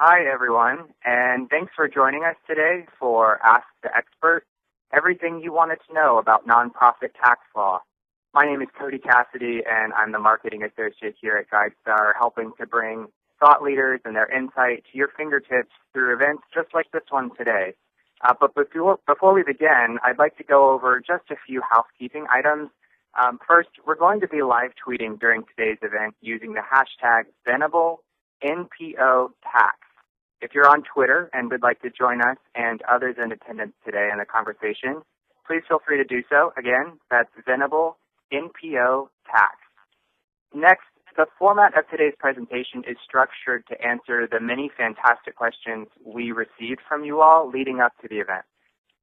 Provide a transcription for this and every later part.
Hi, everyone, and thanks for joining us today for Ask the Expert, everything you wanted to know about nonprofit tax law. My name is Cody Cassidy, and I'm the marketing associate here at GuideStar, helping to bring thought leaders and their insight to your fingertips through events just like this one today. But before we begin, I'd like to go over just a few housekeeping items. First, we're going to be live tweeting during today's event using the hashtag VenableNPOTax. If you're on Twitter and would like to join us and others in attendance today in the conversation, please feel free to do so. Again, that's VenableNPOTax. Next, the format of today's presentation is structured to answer the many fantastic questions we received from you all leading up to the event.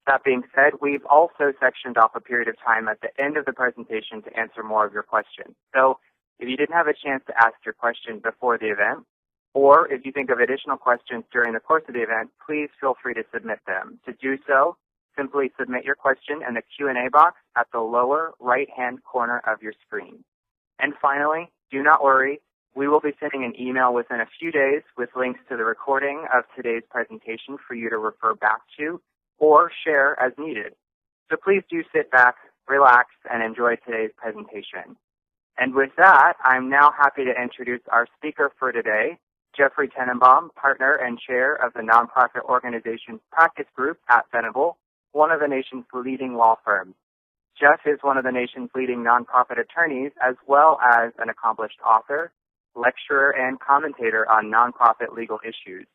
That being said, we've also sectioned off a period of time at the end of the presentation to answer more of your questions. So if you didn't have a chance to ask your question before the event, or if you think of additional questions during the course of the event, please feel free to submit them. To do so, simply submit your question in the Q&A box at the lower right-hand corner of your screen. And finally, do not worry, we will be sending an email within a few days with links to the recording of today's presentation for you to refer back to or share as needed. So please do sit back, relax, and enjoy today's presentation. And with that, I'm now happy to introduce our speaker for today, Jeffrey Tenenbaum, partner and chair of the nonprofit organization practice group at Venable, one of the nation's leading law firms. Jeff is one of the nation's leading nonprofit attorneys, as well as an accomplished author, lecturer, and commentator on nonprofit legal issues.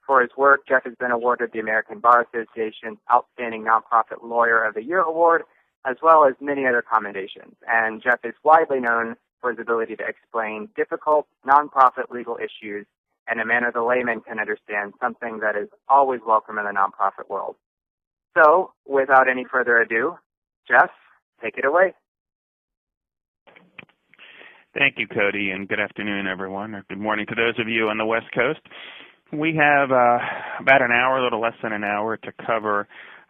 For his work, Jeff has been awarded the American Bar Association's Outstanding Nonprofit Lawyer of the Year Award, as well as many other commendations. And Jeff is widely known for his ability to explain difficult nonprofit legal issues in a manner the layman can understand, something that is always welcome in the nonprofit world. So, without any further ado, Jeff, take it away. Thank you, Cody, and good afternoon, everyone, or good morning to those of you on the West Coast. We have about an hour, a little less than an hour, to cover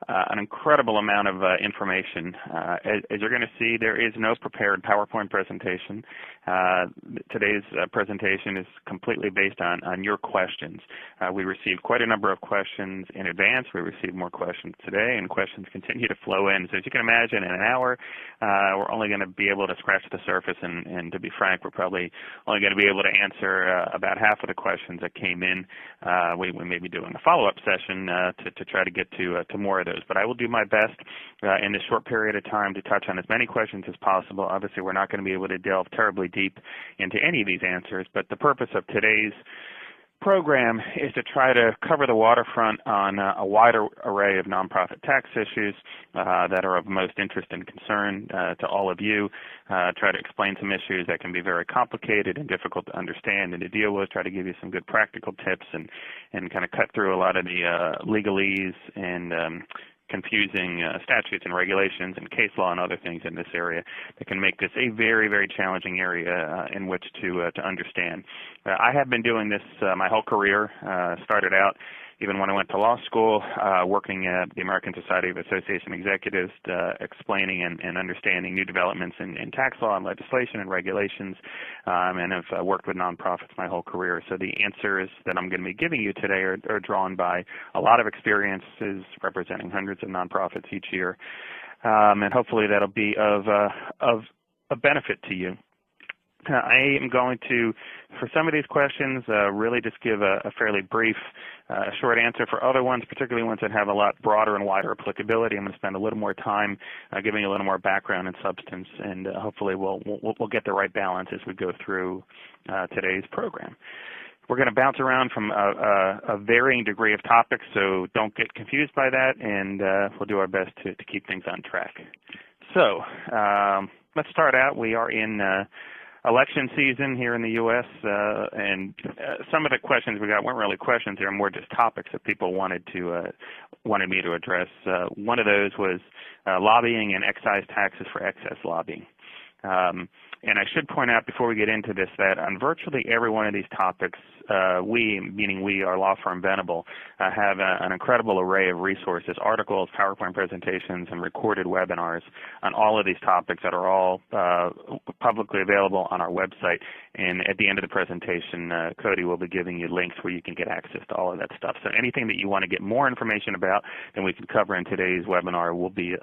an incredible amount of information. As you're going to see, there is no prepared PowerPoint presentation. Today's presentation is completely based on your questions. We received quite a number of questions in advance. We received more questions today, and questions continue to flow in. So as you can imagine, in an hour, we're only going to be able to scratch the surface, and to be frank, we're probably only going to be able to answer about half of the questions that came in. We may be doing a follow-up session to try to get to more of those. But I will do my best in this short period of time to touch on as many questions as possible. Obviously, we're not going to be able to delve terribly deep into any of these answers, but the purpose of today's program is to try to cover the waterfront on a wider array of nonprofit tax issues that are of most interest and concern to all of you, try to explain some issues that can be very complicated and difficult to understand and to deal with, try to give you some good practical tips and kind of cut through a lot of the legalese and confusing statutes and regulations and case law and other things in this area that can make this a very, very challenging area in which to understand. I have been doing this my whole career. Started out even when I went to law school, working at the American Society of Association Executives, explaining and understanding new developments in tax law and legislation and regulations, and have worked with nonprofits my whole career. So the answers that I'm going to be giving you today are drawn by a lot of experiences representing hundreds of nonprofits each year, and hopefully that'll be of benefit to you. I am going to, for some of these questions, really just give a fairly brief, short answer. For other ones, particularly ones that have a lot broader and wider applicability, I'm going to spend a little more time giving you a little more background and substance, and hopefully we'll get the right balance as we go through today's program. We're going to bounce around from a varying degree of topics, so don't get confused by that, and we'll do our best to keep things on track. So let's start out. We are in election season here in the U.S., and some of the questions we got weren't really questions; they were more just topics that people wanted me to address. One of those was lobbying and excise taxes for excess lobbying. And I should point out before we get into this that on virtually every one of these topics, we, our law firm Venable, have an incredible array of resources, articles, PowerPoint presentations, and recorded webinars on all of these topics that are all publicly available on our website. And at the end of the presentation, Cody will be giving you links where you can get access to all of that stuff. So anything that you want to get more information about than we can cover in today's webinar will be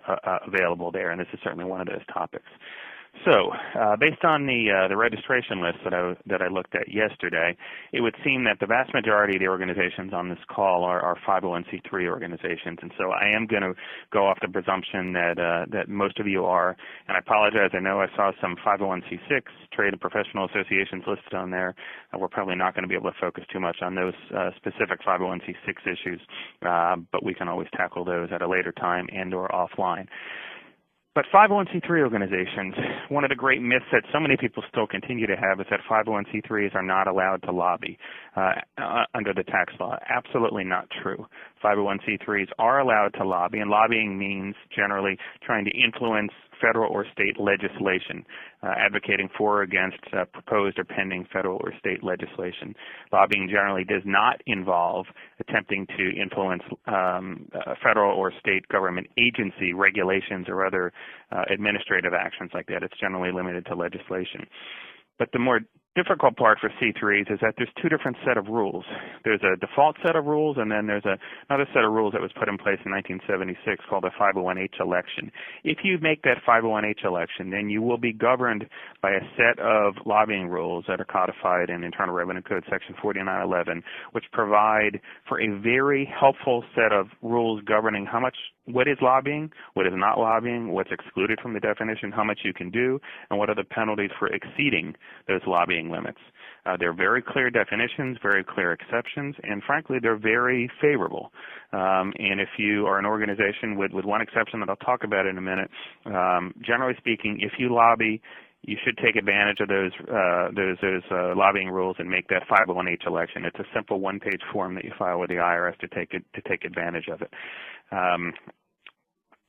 available there, and this is certainly one of those topics. So, based on the registration list that I looked at yesterday, it would seem that the vast majority of the organizations on this call are 501c3 organizations, and so I am going to go off the presumption that most of you are. And I apologize. I know I saw some 501c6 trade and professional associations listed on there. We're probably not going to be able to focus too much on those specific 501c6 issues, but we can always tackle those at a later time and/or offline. But 501c3 organizations, one of the great myths that so many people still continue to have is that 501c3s are not allowed to lobby under the tax law. Absolutely not true. 501c3s are allowed to lobby, and lobbying means generally trying to influence federal or state legislation, advocating for or against proposed or pending federal or state legislation. Lobbying generally does not involve attempting to influence federal or state government agency regulations or other administrative actions like that. It's generally limited to legislation. But the more difficult part for C3s is that there's two different set of rules. There's a default set of rules, and then there's another set of rules that was put in place in 1976 called the 501H election. If you make that 501H election, then you will be governed by a set of lobbying rules that are codified in Internal Revenue Code Section 4911, which provide for a very helpful set of rules governing what is lobbying, what is not lobbying, what's excluded from the definition, how much you can do, and what are the penalties for exceeding those lobbying limits. They're very clear definitions, very clear exceptions, and frankly, they're very favorable. And if you are an organization with one exception that I'll talk about in a minute, generally speaking, if you lobby, you should take advantage of those lobbying rules and make that 501H election. It's a simple one-page form that you file with the IRS to take advantage of it.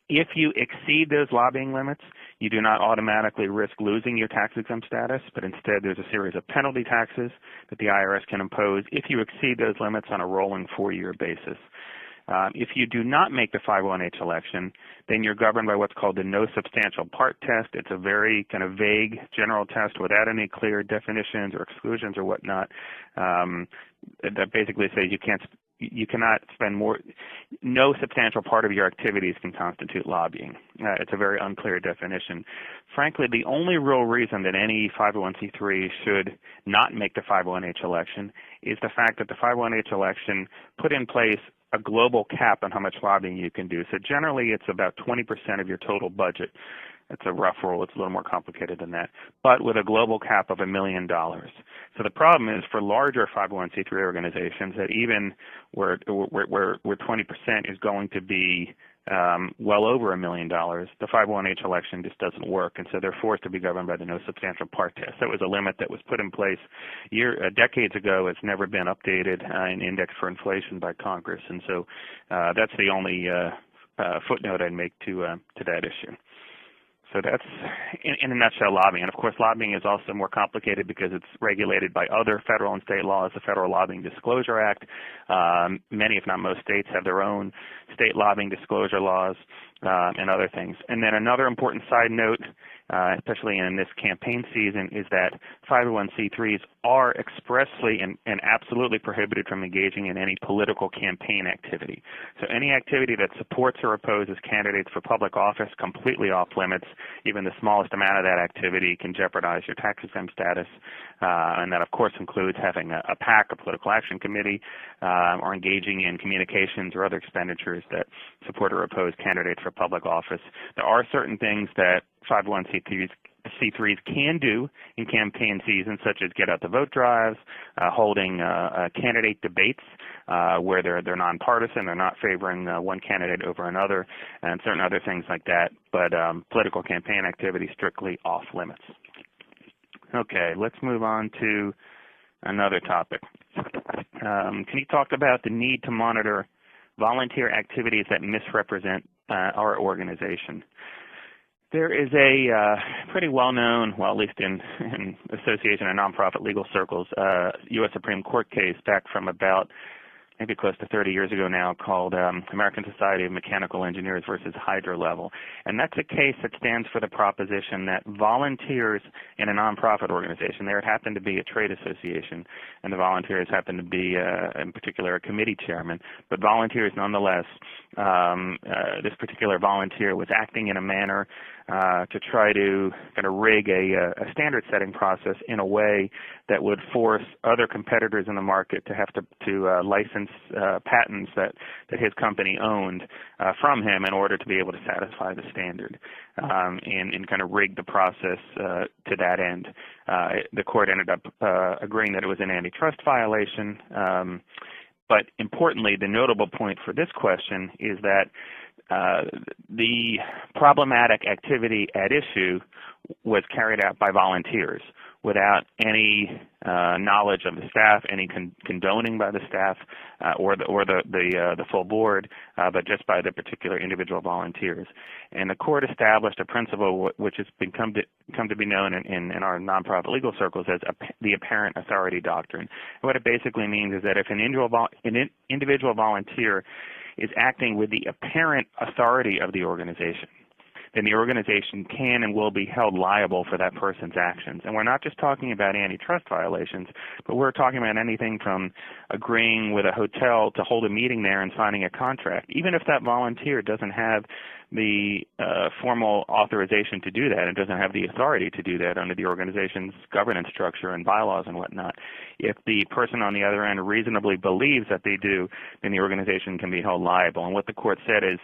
If you exceed those lobbying limits, you do not automatically risk losing your tax-exempt status, but instead there's a series of penalty taxes that the IRS can impose if you exceed those limits on a rolling 4-year basis. If you do not make the 501H election, then you're governed by what's called the no substantial part test. It's a very kind of vague general test without any clear definitions or exclusions or whatnot that basically says you cannot spend more, no substantial part of your activities can constitute lobbying. It's a very unclear definition. Frankly, the only real reason that any 501c3 should not make the 501H election is the fact that the 501H election put in place a global cap on how much lobbying you can do. So generally it's about 20% of your total budget. It's a rough rule. It's a little more complicated than that, but with a global cap of $1 million. So the problem is for larger 501c3 organizations that even where 20% is going to be well over $1 million, the 501H election just doesn't work, and so they're forced to be governed by the no substantial part test. That was a limit that was put in place decades ago. It's never been updated and indexed for inflation by Congress, and so that's the only footnote I'd make to that issue. So that's, in a nutshell, lobbying. And, of course, lobbying is also more complicated because it's regulated by other federal and state laws, the Federal Lobbying Disclosure Act. Many, if not most states, have their own state lobbying disclosure laws and other things. And then another important side note, especially in this campaign season, is that 501c3s are expressly and absolutely prohibited from engaging in any political campaign activity. So any activity that supports or opposes candidates for public office completely off limits. Even the smallest amount of that activity can jeopardize your tax-exempt status, and that, of course, includes having a PAC, a political action committee, or engaging in communications or other expenditures that support or oppose candidates for public office. There are certain things that 501c3s can do in campaign season, such as get out the vote drives, holding candidate debates where they're nonpartisan, they're not favoring one candidate over another, and certain other things like that. But political campaign activity strictly off limits. Okay, let's move on to another topic. Can you talk about the need to monitor volunteer activities that misrepresent our organization? There is a pretty well-known, well, at least in association and nonprofit legal circles, U.S. Supreme Court case back from about maybe close to 30 years ago now called American Society of Mechanical Engineers versus Hydro Level. And that's a case that stands for the proposition that volunteers in a nonprofit organization, there happened to be a trade association, and the volunteers happened to be, in particular, a committee chairman, but volunteers nonetheless, this particular volunteer was acting in a manner to try to kind of rig a standard setting process in a way that would force other competitors in the market to have to license patents that his company owned from him in order to be able to satisfy the standard, and kind of rig the process to that end. The court ended up agreeing that it was an antitrust violation, but importantly, the notable point for this question is that the problematic activity at issue was carried out by volunteers without any knowledge of the staff, any condoning by the staff or the full board, but just by the particular individual volunteers. And the court established a principle which has come to be known in our nonprofit legal circles as the apparent authority doctrine. And what it basically means is that if an individual volunteer is acting with the apparent authority of the organization, then the organization can and will be held liable for that person's actions. And we're not just talking about antitrust violations, but we're talking about anything from agreeing with a hotel to hold a meeting there and signing a contract. Even if that volunteer doesn't have the formal authorization to do that and doesn't have the authority to do that under the organization's governance structure and bylaws and whatnot, if the person on the other end reasonably believes that they do, then the organization can be held liable. And what the court said is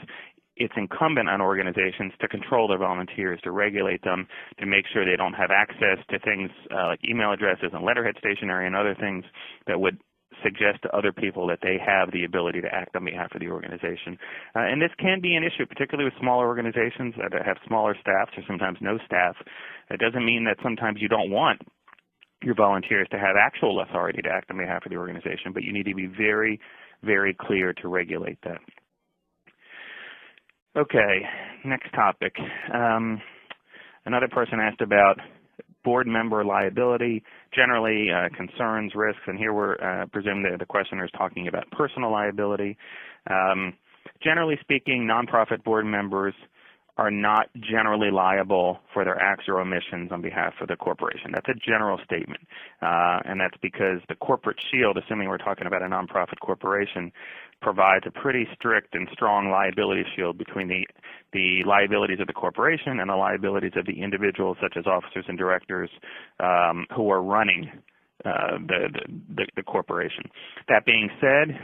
it's incumbent on organizations to control their volunteers, to regulate them, to make sure they don't have access to things like email addresses and letterhead stationery and other things that would suggest to other people that they have the ability to act on behalf of the organization. And this can be an issue, particularly with smaller organizations that have smaller staffs or sometimes no staff. It doesn't mean that sometimes you don't want your volunteers to have actual authority to act on behalf of the organization, but you need to be very, very clear to regulate that. Okay, next topic. Another person asked about board member liability, generally concerns, risks, and here we're presume the questioner is talking about personal liability. Generally speaking, nonprofit board members are not generally liable for their acts or omissions on behalf of the corporation. That's a general statement, and that's because the corporate shield, assuming we're talking about a nonprofit corporation, provides a pretty strict and strong liability shield between the liabilities of the corporation and the liabilities of the individuals, such as officers and directors, who are running the corporation. That being said,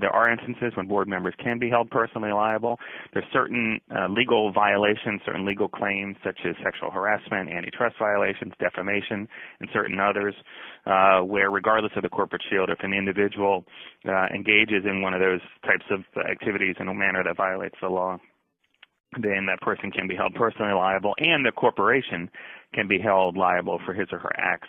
there are instances when board members can be held personally liable. There's certain legal violations, certain legal claims such as sexual harassment, antitrust violations, defamation, and certain others where regardless of the corporate shield, if an individual engages in one of those types of activities in a manner that violates the law, then that person can be held personally liable and the corporation can be held liable for his or her acts.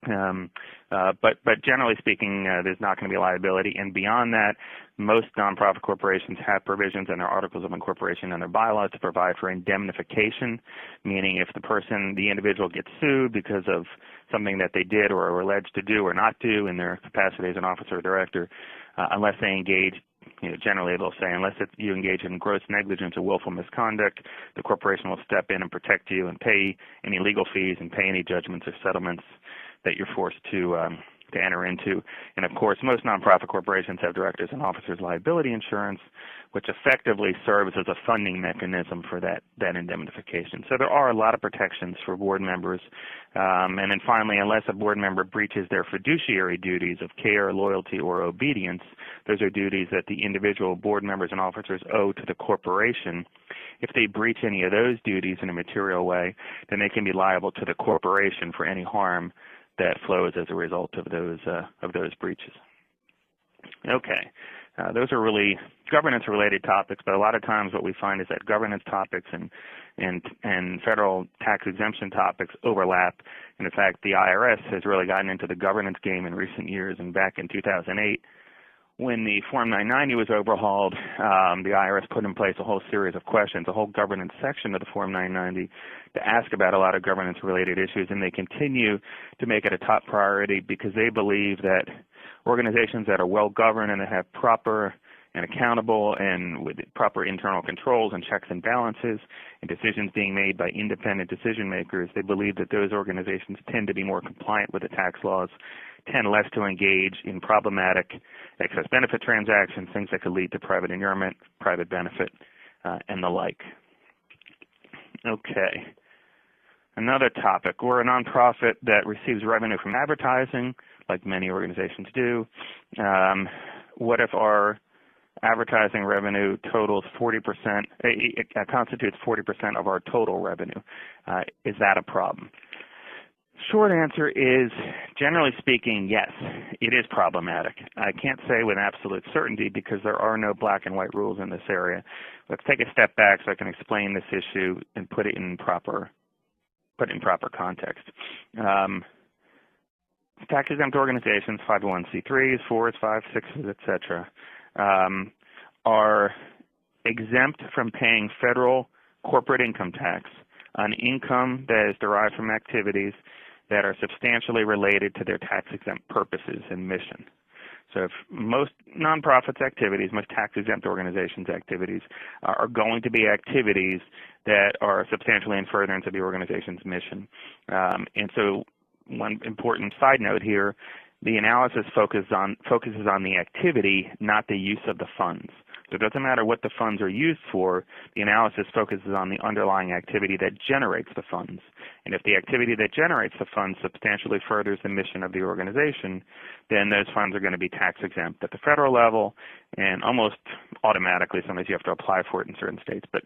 But generally speaking, there's not going to be liability. And beyond that, most nonprofit corporations have provisions in their articles of incorporation and their bylaws to provide for indemnification, meaning if the individual gets sued because of something that they did or are alleged to do or not do in their capacity as an officer or director, unless they engage, generally they'll say, unless you engage in gross negligence or willful misconduct, the corporation will step in and protect you and pay any legal fees and pay any judgments or settlements that you're forced to enter into. And of course, most nonprofit corporations have directors and officers liability insurance, which effectively serves as a funding mechanism for that indemnification. So there are a lot of protections for board members. And then finally, unless a board member breaches their fiduciary duties of care, loyalty, or obedience, those are duties that the individual board members and officers owe to the corporation. If they breach any of those duties in a material way, then they can be liable to the corporation for any harm that flows as a result of those breaches. Okay, those are really governance-related topics, but a lot of times what we find is that governance topics and federal tax exemption topics overlap. And in fact, the IRS has really gotten into the governance game in recent years. And back in 2008, when the Form 990 was overhauled, the IRS put in place a whole series of questions, a whole governance section of the Form 990 to ask about a lot of governance-related issues, and they continue to make it a top priority because they believe that organizations that are well-governed and that have proper and accountable and with proper internal controls and checks and balances and decisions being made by independent decision makers, they believe that those organizations tend to be more compliant with the tax laws, tend less to engage in problematic excess benefit transactions, things that could lead to private inurement, private benefit, and the like. Okay. Another topic. We're a nonprofit that receives revenue from advertising, like many organizations do. What if our advertising revenue totals 40%, constitutes 40% of our total revenue? Is that a problem? Short answer is, generally speaking, yes, it is problematic. I can't say with absolute certainty because there are no black and white rules in this area. Let's take a step back so I can explain this issue and put it in proper context. Tax-exempt organizations, 501c3s, 4s, 5s, 6s, etc., are exempt from paying federal corporate income tax on income that is derived from activities that are substantially related to their tax-exempt purposes and mission. So if most nonprofits' activities, most tax-exempt organizations' activities are going to be activities that are substantially in furtherance of the organization's mission. And so one important side note here, the analysis focuses on the activity, not the use of the funds. So it doesn't matter what the funds are used for, the analysis focuses on the underlying activity that generates the funds. And if the activity that generates the funds substantially furthers the mission of the organization, then those funds are going to be tax exempt at the federal level and almost automatically. Sometimes you have to apply for it in certain states, but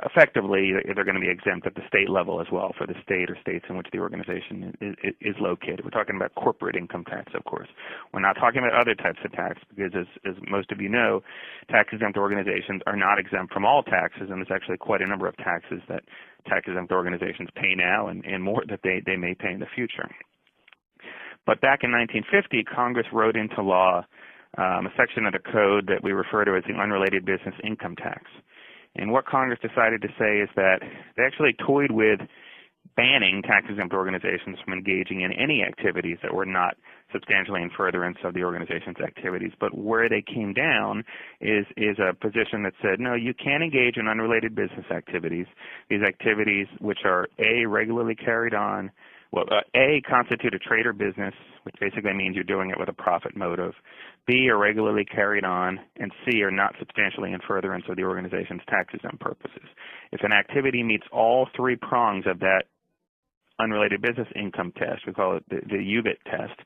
effectively they're going to be exempt at the state level as well for the state or states in which the organization is located. We're talking about corporate income tax, of course. We're not talking about other types of tax because, as most of you know, tax-exempt organizations are not exempt from all taxes, and there's actually quite a number of taxes that tax-exempt organizations pay now and more that they may pay in the future. But back in 1950, Congress wrote into law a section of the code that we refer to as the Unrelated Business Income Tax. And what Congress decided to say is that they actually toyed with banning tax-exempt organizations from engaging in any activities that were not substantially in furtherance of the organization's activities. But where they came down is a position that said, no, you can engage in unrelated business activities, these activities which are A, regularly carried on, A, constitute a trade or business, which basically means you're doing it with a profit motive, B, are regularly carried on, and C, are not substantially in furtherance of the organization's tax-exempt purposes. If an activity meets all three prongs of that unrelated business income test, we call it the UBIT test,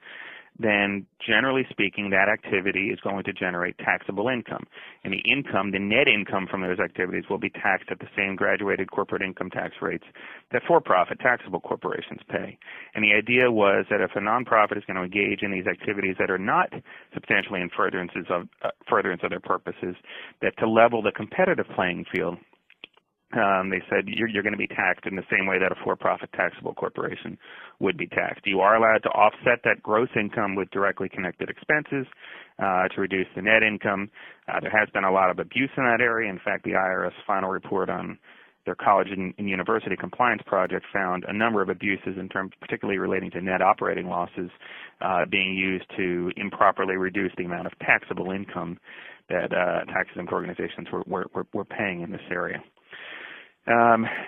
then generally speaking, that activity is going to generate taxable income. And the income, the net income from those activities will be taxed at the same graduated corporate income tax rates that for-profit taxable corporations pay. And the idea was that if a nonprofit is going to engage in these activities that are not substantially in furtherance of their purposes, that to level the competitive playing field, they said you're going to be taxed in the same way that a for-profit taxable corporation would be taxed. You are allowed to offset that gross income with directly connected expenses to reduce the net income. There has been a lot of abuse in that area. In fact, the IRS final report on their college and university compliance project found a number of abuses in terms particularly relating to net operating losses being used to improperly reduce the amount of taxable income that tax-exempt organizations were paying in this area.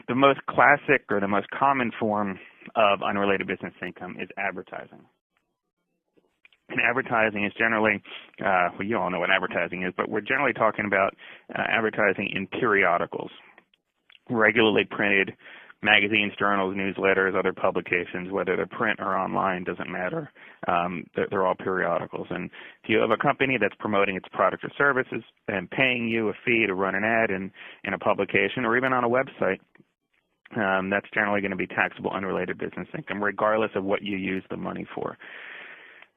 The most classic or the most common form of unrelated business income is advertising. And advertising is generally, well, you all know what advertising is, but we're generally talking about advertising in periodicals, regularly printed magazines, journals, newsletters, other publications, whether they're print or online, doesn't matter. They're all periodicals. And if you have a company that's promoting its product or services and paying you a fee to run an ad in a publication or even on a website, that's generally going to be taxable unrelated business income, regardless of what you use the money for.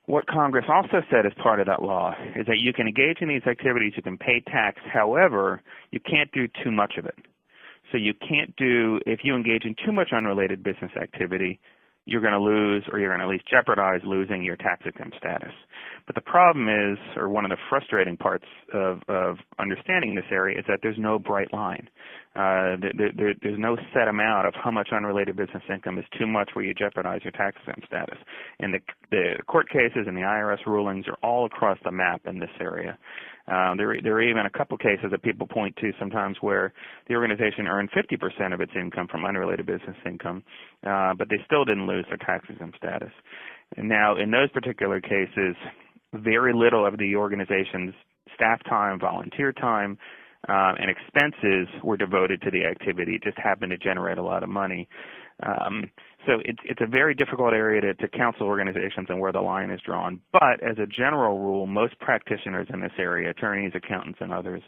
What Congress also said as part of that law is that you can engage in these activities, you can pay tax, however, you can't do too much of it. So you can't do, if you engage in too much unrelated business activity, you're going to lose, or you're going to at least jeopardize losing your tax-exempt status. But the problem is, or one of the frustrating parts of understanding this area, is that there's no bright line. There's no set amount of how much unrelated business income is too much where you jeopardize your tax-exempt status. And the court cases and the IRS rulings are all across the map in this area. There are even a couple cases that people point to sometimes where the organization earned 50% of its income from unrelated business income, but they still didn't lose their tax-exempt status. And now, in those particular cases, very little of the organization's staff time, volunteer time, and expenses were devoted to the activity. It just happened to generate a lot of money. So it's a very difficult area to counsel organizations and where the line is drawn. But as a general rule, most practitioners in this area, attorneys, accountants, and others,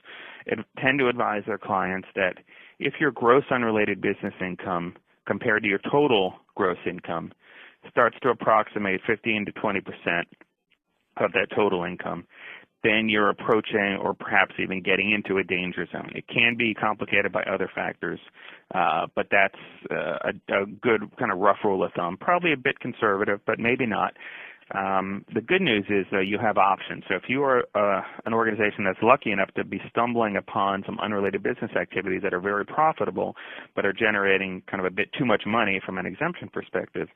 tend to advise their clients that if your gross unrelated business income compared to your total gross income starts to approximate 15 to 20% of that total income, then you're approaching or perhaps even getting into a danger zone. It can be complicated by other factors, but that's a good kind of rough rule of thumb. Probably a bit conservative, but maybe not. The good news is you have options. So if you are an organization that's lucky enough to be stumbling upon some unrelated business activities that are very profitable but are generating kind of a bit too much money from an exemption perspective,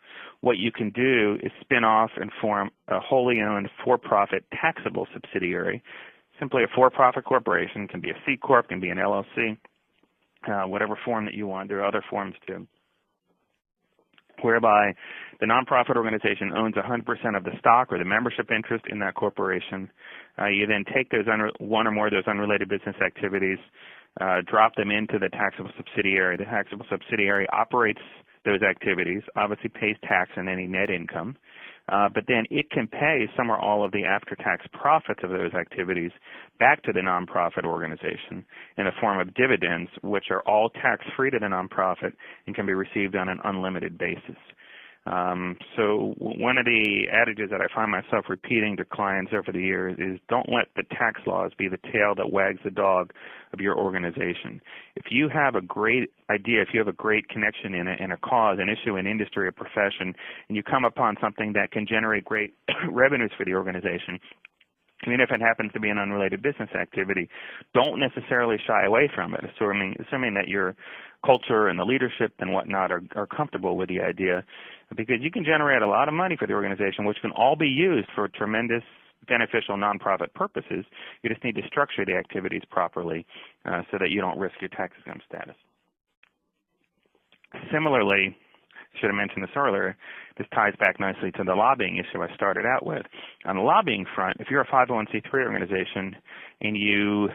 what you can do is spin off and form a wholly owned for-profit taxable subsidiary. Simply a for-profit corporation, can be a C Corp, can be an LLC, whatever form that you want. There are other forms too, whereby the nonprofit organization owns 100% of the stock or the membership interest in that corporation. You then take those one or more of those unrelated business activities, drop them into the taxable subsidiary. The taxable subsidiary operates those activities, obviously pays tax on any net income, but then it can pay some or all of the after-tax profits of those activities back to the nonprofit organization in the form of dividends, which are all tax-free to the nonprofit and can be received on an unlimited basis. So one of the adages that I find myself repeating to clients over the years is don't let the tax laws be the tail that wags the dog of your organization. If you have a great idea, if you have a great connection in a cause, an issue, an industry, a profession, and you come upon something that can generate great revenues for the organization, even if it happens to be an unrelated business activity, don't necessarily shy away from it, assuming that your culture and the leadership and whatnot are comfortable with the idea, because you can generate a lot of money for the organization, which can all be used for tremendous beneficial nonprofit purposes. You just need to structure the activities properly so that you don't risk your tax-exempt status. Similarly, should have mentioned this earlier, this ties back nicely to the lobbying issue I started out with. On the lobbying front, if you're a 501c3 organization and you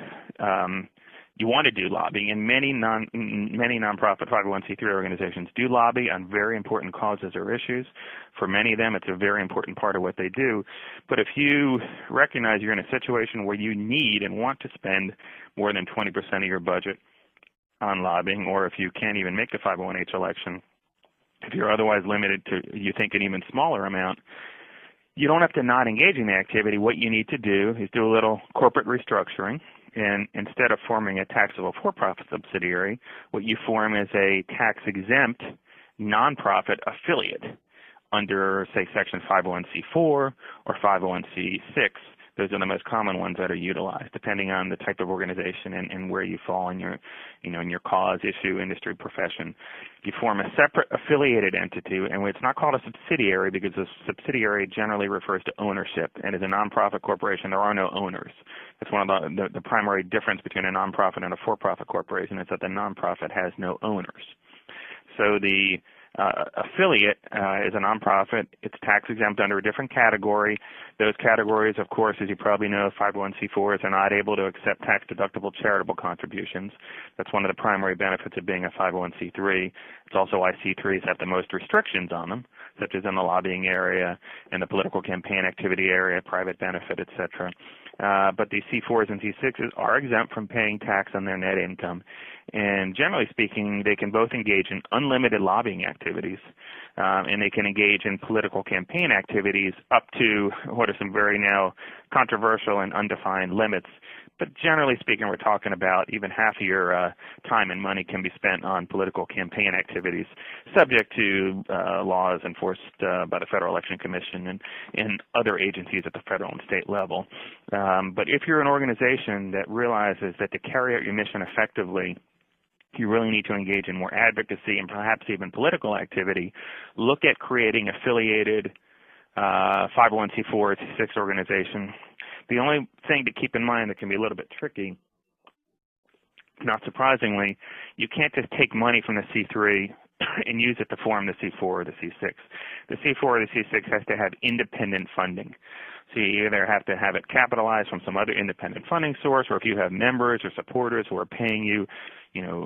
want to do lobbying, and many nonprofit 501c3 organizations do lobby on very important causes or issues. For many of them, it's a very important part of what they do. But if you recognize you're in a situation where you need and want to spend more than 20% of your budget on lobbying, or if you can't even make the 501h election, if you're otherwise limited to, you think, an even smaller amount, you don't have to not engage in the activity. What you need to do is do a little corporate restructuring, and instead of forming a taxable for-profit subsidiary, what you form is a tax-exempt nonprofit affiliate under, say, Section 501c4 or 501c6. Those are the most common ones that are utilized, depending on the type of organization and where you fall in your, in your cause, issue, industry, profession. You form a separate affiliated entity, and it's not called a subsidiary because a subsidiary generally refers to ownership. And as a nonprofit corporation, there are no owners. That's one of the primary difference between a nonprofit and a for-profit corporation is that the nonprofit has no owners. So the affiliate is a nonprofit. It's tax exempt under a different category. Those categories, of course, as you probably know, 501c4s are not able to accept tax-deductible charitable contributions. That's one of the primary benefits of being a 501c3. It's also why C3s have the most restrictions on them, such as in the lobbying area, in the political campaign activity area, private benefit, etc. But these C4s and C6s are exempt from paying tax on their net income. And generally speaking, they can both engage in unlimited lobbying activities, and they can engage in political campaign activities up to what are some very now controversial and undefined limits. But generally speaking, we're talking about even half of your time and money can be spent on political campaign activities, subject to laws enforced by the Federal Election Commission and other agencies at the federal and state level. But if you're an organization that realizes that to carry out your mission effectively, you really need to engage in more advocacy and perhaps even political activity, look at creating affiliated 501c4 C6 organization. The only thing to keep in mind that can be a little bit tricky, not surprisingly, you can't just take money from the C3 and use it to form the C4 or the C6. The C4 or the C6 has to have independent funding. So you either have to have it capitalized from some other independent funding source, or if you have members or supporters who are paying you,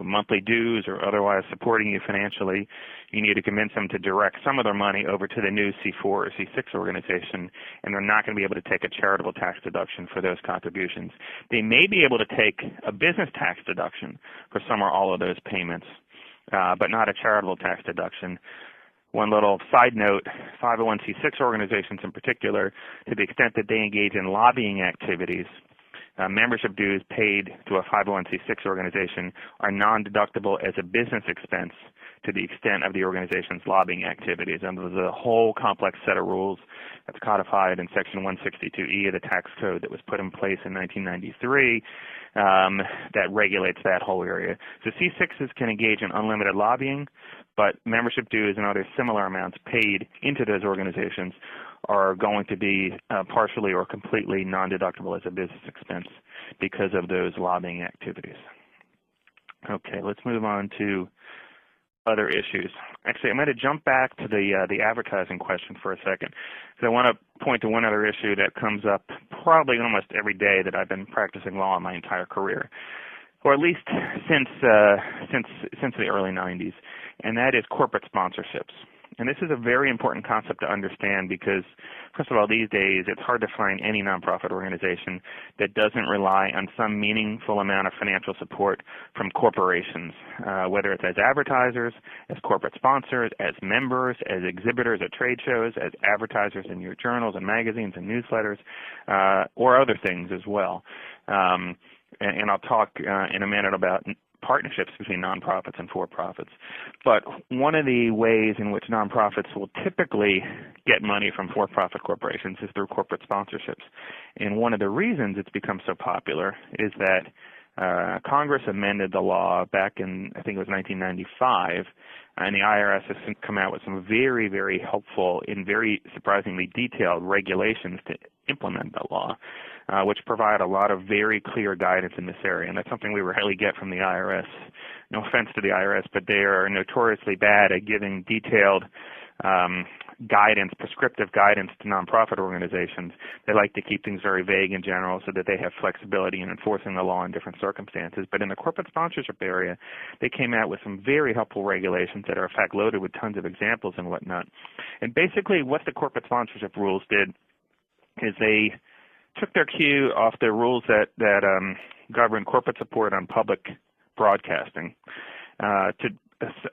monthly dues or otherwise supporting you financially, you need to convince them to direct some of their money over to the new C4 or C6 organization, and they're not going to be able to take a charitable tax deduction for those contributions. They may be able to take a business tax deduction for some or all of those payments, but not a charitable tax deduction. One little side note, 501c6 organizations in particular, to the extent that they engage in lobbying activities, membership dues paid to a 501c6 organization are non-deductible as a business expense to the extent of the organization's lobbying activities. And there's a whole complex set of rules that's codified in Section 162E of the tax code that was put in place in 1993 that regulates that whole area. So C6s can engage in unlimited lobbying, but membership dues and other similar amounts paid into those organizations are going to be partially or completely non-deductible as a business expense because of those lobbying activities. Okay, let's move on to other issues. Actually, I'm going to jump back to the advertising question for a second, because I want to point to one other issue that comes up probably almost every day that I've been practicing law in my entire career, or at least since the early 90s, and that is corporate sponsorships. And this is a very important concept to understand because, first of all, these days it's hard to find any nonprofit organization that doesn't rely on some meaningful amount of financial support from corporations, whether it's as advertisers, as corporate sponsors, as members, as exhibitors at trade shows, as advertisers in your journals and magazines and newsletters, or other things as well. And I'll talk in a minute about partnerships between nonprofits and for-profits. But one of the ways in which nonprofits will typically get money from for-profit corporations is through corporate sponsorships. And one of the reasons it's become so popular is that Congress amended the law back in, I think it was 1995, and the IRS has since come out with some very, very helpful and very surprisingly detailed regulations to implement the law, which provide a lot of very clear guidance in this area. And that's something we rarely get from the IRS. No offense to the IRS, but they are notoriously bad at giving detailed guidance, prescriptive guidance to nonprofit organizations. They like to keep things very vague in general so that they have flexibility in enforcing the law in different circumstances. But in the corporate sponsorship area, they came out with some very helpful regulations that are in fact loaded with tons of examples and whatnot. And basically what the corporate sponsorship rules did is they took their cue off the rules that govern corporate support on public broadcasting to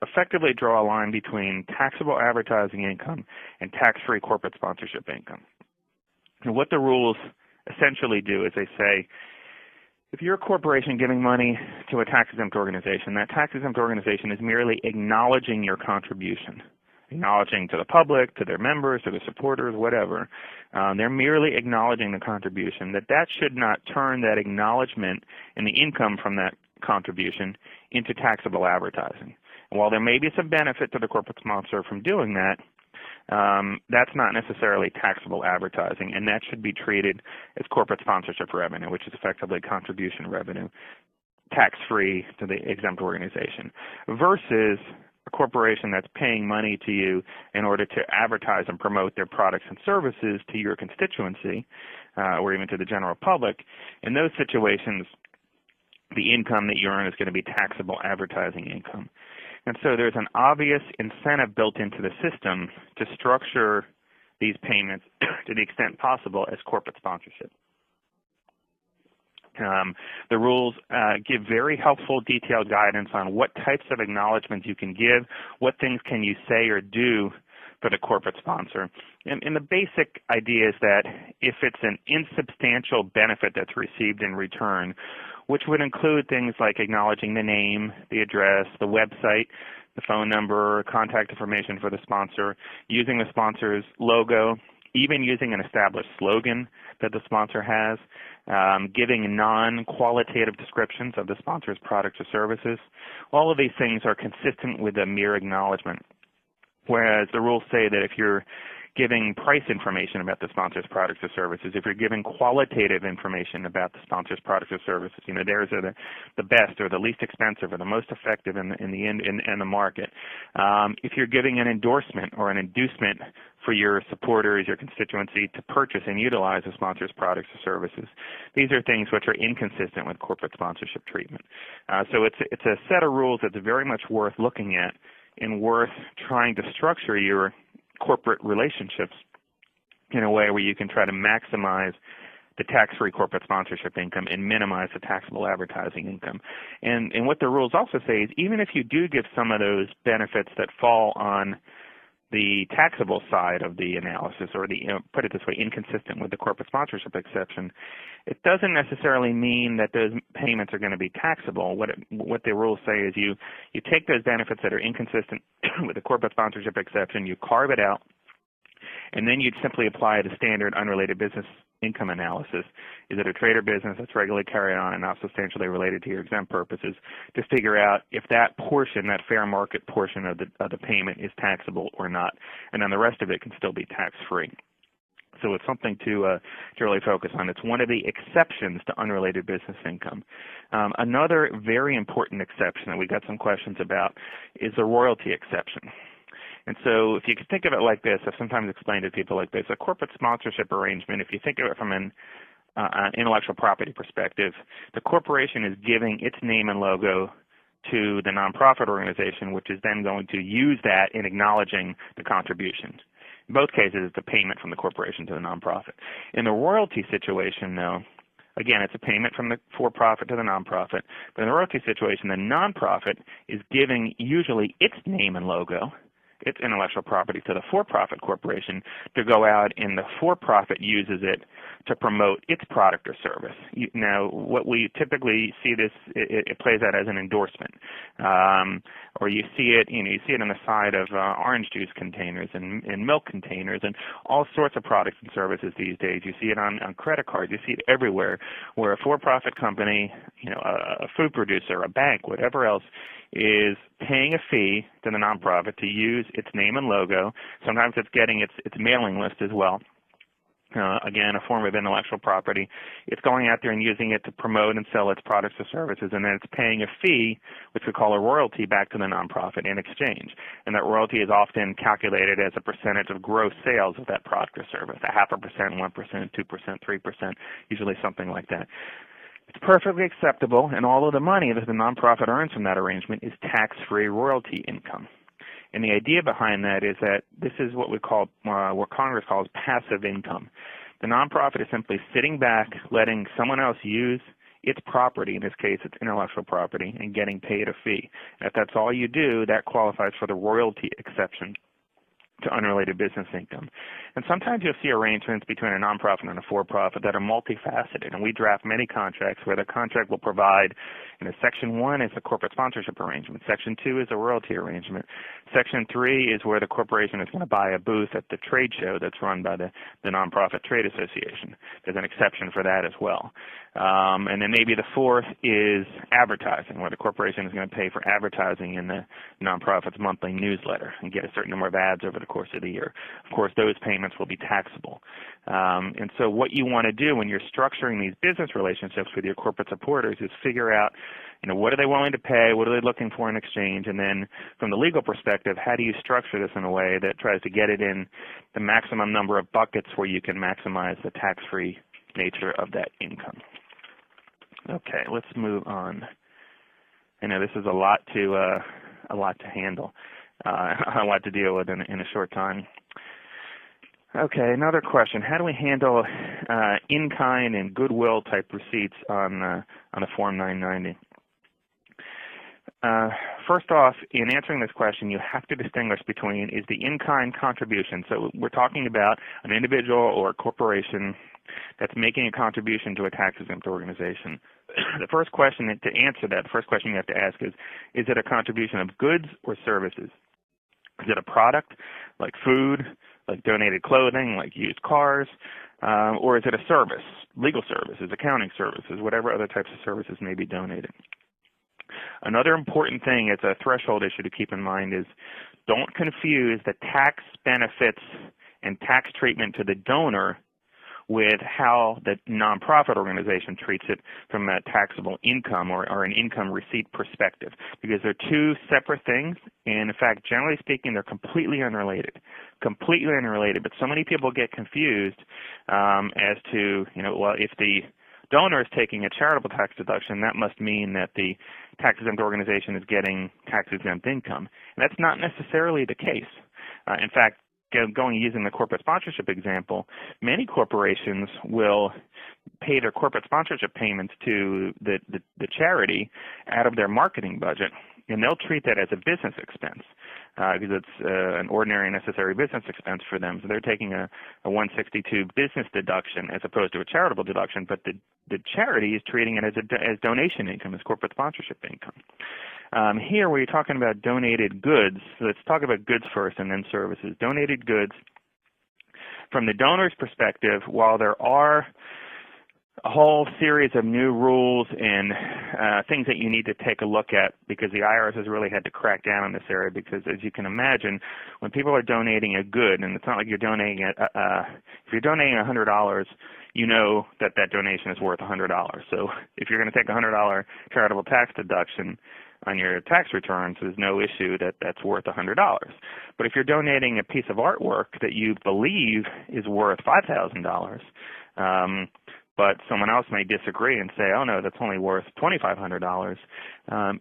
effectively draw a line between taxable advertising income and tax-free corporate sponsorship income. And what the rules essentially do is they say, if you're a corporation giving money to a tax-exempt organization, that tax-exempt organization is merely acknowledging your contribution, acknowledging to the public, to their members, to their supporters, whatever. They're merely acknowledging the contribution, that should not turn that acknowledgement and the income from that contribution into taxable advertising. And while there may be some benefit to the corporate sponsor from doing that, that's not necessarily taxable advertising, and that should be treated as corporate sponsorship revenue, which is effectively contribution revenue, tax-free to the exempt organization, versus a corporation that's paying money to you in order to advertise and promote their products and services to your constituency or even to the general public. In those situations, the income that you earn is going to be taxable advertising income. And so there's an obvious incentive built into the system to structure these payments to the extent possible as corporate sponsorship. The rules give very helpful detailed guidance on what types of acknowledgments you can give, what things can you say or do for the corporate sponsor. And the basic idea is that if it's an insubstantial benefit that's received in return, which would include things like acknowledging the name, the address, the website, the phone number, contact information for the sponsor, using the sponsor's logo, even using an established slogan that the sponsor has, giving non-qualitative descriptions of the sponsor's products or services. All of these things are consistent with a mere acknowledgement, whereas the rules say that if you're giving price information about the sponsor's products or services, if you're giving qualitative information about the sponsor's products or services, theirs are the best or the least expensive or the most effective in the market. If you're giving an endorsement or an inducement for your supporters, your constituency to purchase and utilize a sponsor's products or services, these are things which are inconsistent with corporate sponsorship treatment. So it's a set of rules that's very much worth looking at and worth trying to structure your corporate relationships in a way where you can try to maximize the tax-free corporate sponsorship income and minimize the taxable advertising income. And what the rules also say is even if you do give some of those benefits that fall on the taxable side of the analysis, or put it this way, inconsistent with the corporate sponsorship exception, it doesn't necessarily mean that those payments are going to be taxable. What the rules say is you take those benefits that are inconsistent with the corporate sponsorship exception, you carve it out, and then you'd simply apply the standard unrelated business income analysis. Is it a trade or business that's regularly carried on and not substantially related to your exempt purposes, to figure out if that portion, that fair market portion of the payment is taxable or not, and then the rest of it can still be tax-free. So it's something to really focus on. It's one of the exceptions to unrelated business income. Another very important exception that we got some questions about is the royalty exception. And so if you can think of it like this, I've sometimes explained to people like this, a corporate sponsorship arrangement, if you think of it from an intellectual property perspective, the corporation is giving its name and logo to the nonprofit organization, which is then going to use that in acknowledging the contributions. In both cases, it's a payment from the corporation to the nonprofit. In the royalty situation, though, again, it's a payment from the for-profit to the nonprofit. But in the royalty situation, the nonprofit is giving usually its name and logo, its intellectual property, to the for-profit corporation to go out, and the for-profit uses it to promote its product or service. Now, what we typically see this, it plays out as an endorsement, or you see it, you see it on the side of orange juice containers and milk containers and all sorts of products and services these days. You see it on credit cards. You see it everywhere, where a for-profit company, a food producer, a bank, whatever else, is paying a fee to the nonprofit to use its name and logo. Sometimes it's getting its mailing list as well. Again, a form of intellectual property. It's going out there and using it to promote and sell its products or services, and then it's paying a fee, which we call a royalty, back to the nonprofit in exchange. And that royalty is often calculated as a percentage of gross sales of that product or service, 0.5%, 1%, 2%, 3%, usually something like that. It's perfectly acceptable, and all of the money that the nonprofit earns from that arrangement is tax-free royalty income. And the idea behind that is that this is what we call, what Congress calls passive income. The nonprofit is simply sitting back, letting someone else use its property, in this case it's intellectual property, and getting paid a fee. And if that's all you do, that qualifies for the royalty exception to unrelated business income. And sometimes you'll see arrangements between a nonprofit and a for-profit that are multifaceted, and we draft many contracts where the contract will provide, Section 1 is a corporate sponsorship arrangement. Section 2 is a royalty arrangement. Section 3 is where the corporation is going to buy a booth at the trade show that's run by the nonprofit trade association. There's an exception for that as well. And then maybe the fourth is advertising, where the corporation is going to pay for advertising in the nonprofit's monthly newsletter and get a certain number of ads over the course of the year. Of course, those payments will be taxable. And so what you want to do when you're structuring these business relationships with your corporate supporters is figure out, what are they willing to pay, what are they looking for in exchange, and then from the legal perspective, how do you structure this in a way that tries to get it in the maximum number of buckets where you can maximize the tax-free nature of that income. Okay, let's move on. I know this is a lot to handle, a lot to deal with in a short time. Okay, another question: how do we handle in-kind and goodwill type receipts on the Form 990? First off, in answering this question, you have to distinguish between is the in-kind contribution. So we're talking about an individual or a corporation that's making a contribution to a tax-exempt organization. The first question to answer that, the first question you have to ask is it a contribution of goods or services? Is it a product like food, like donated clothing, like used cars, or is it a service, legal services, accounting services, whatever other types of services may be donated? Another important thing, it's a threshold issue to keep in mind, is don't confuse the tax benefits and tax treatment to the donor with how the nonprofit organization treats it from a taxable income or an income receipt perspective, because they're two separate things, and in fact, generally speaking, they're completely unrelated. Completely unrelated, but so many people get confused as to, well, if the donor is taking a charitable tax deduction, that must mean that the tax-exempt organization is getting tax-exempt income. And that's not necessarily the case. In fact, using the corporate sponsorship example, many corporations will pay their corporate sponsorship payments to the charity out of their marketing budget, and they'll treat that as a business expense because it's an ordinary necessary business expense for them. So they're taking a 162 business deduction as opposed to a charitable deduction, but the charity is treating it as donation income, as corporate sponsorship income. Here, where you're talking about donated goods, so let's talk about goods first and then services. Donated goods, from the donor's perspective, while there are a whole series of new rules and things that you need to take a look at, because the IRS has really had to crack down on this area, because as you can imagine, when people are donating a good, and it's not like you're donating if you're donating $100, you know that donation is worth $100. So if you're going to take a $100 charitable tax deduction on your tax returns, there's no issue that that's worth $100. But if you're donating a piece of artwork that you believe is worth $5,000, but someone else may disagree and say, oh no, that's only worth $2,500,